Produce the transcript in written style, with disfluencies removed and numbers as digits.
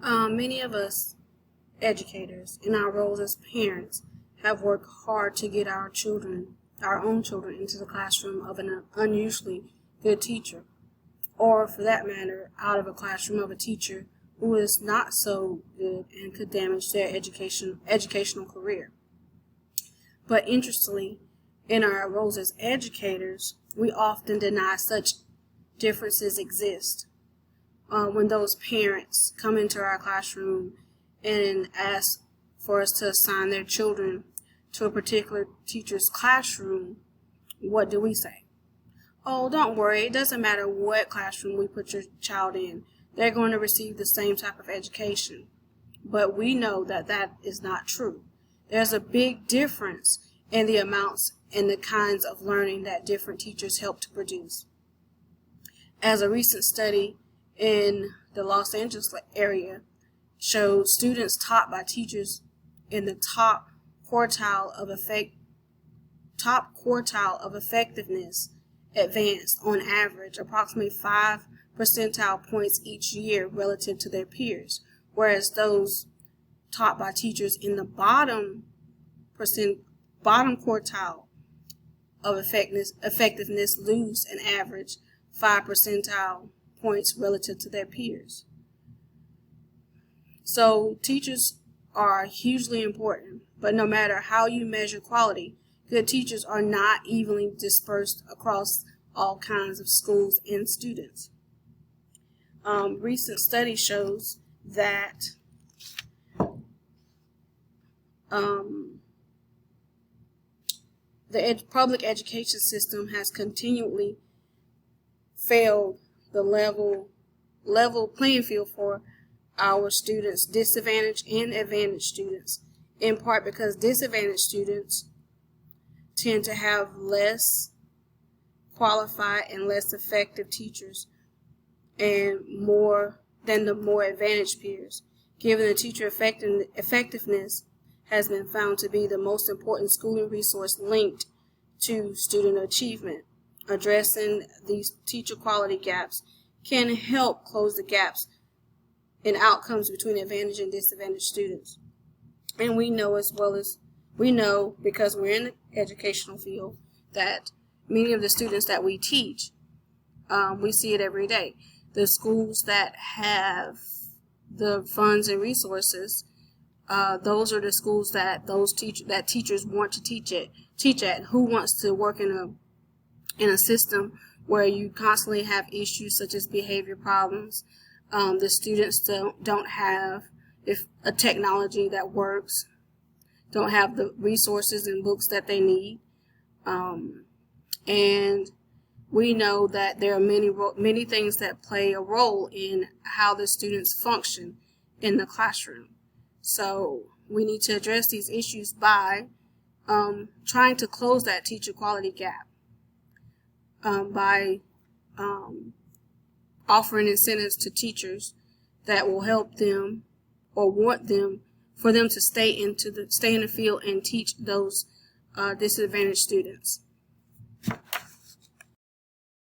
Many of us educators, in our roles as parents, have worked hard to get our children, our own children, into the classroom of an unusually good teacher, or for that matter, out of a classroom of a teacher who is not so good and could damage their educational career. But interestingly, in our roles as educators, we often deny such differences exist. When those parents come into our classroom and ask for us to assign their children to a particular teacher's classroom, what do we say? Oh, don't worry, it doesn't matter what classroom we put your child in. They're going to receive the same type of education. But we know that that is not true. There's a big difference in the amounts and the kinds of learning that different teachers help to produce. As a recent study in the Los Angeles area showed, students taught by teachers in the top quartile of effectiveness advanced on average approximately 5 percentile points each year relative to their peers, whereas those taught by teachers in the bottom quartile of effectiveness lose an average 5 percentile points relative to their peers. So teachers are hugely important, but no matter how you measure quality, good teachers are not evenly dispersed across all kinds of schools and students. Recent study shows that the public education system has continually failed the level playing field for our students, disadvantaged and advantaged students, in part because disadvantaged students tend to have less qualified and less effective teachers and more than the more advantaged peers. Given the teacher effectiveness has been found to be the most important schooling resource linked to student achievement. Addressing these teacher quality gaps can help close the gaps in outcomes between advantaged and disadvantaged students. And we know because we're in the educational field that many of the students that we teach, we see it every day. The schools that have the funds and resources, those are the schools that teachers want to teach at. Who wants to work in a system where you constantly have issues such as behavior problems? The students don't have a technology that works, don't have the resources and books that they need, and we know that there are many things that play a role in how the students function in the classroom. So we need to address these issues by trying to close that teacher quality gap, by offering incentives to teachers that will help them or for them to stay in the field and teach those disadvantaged students.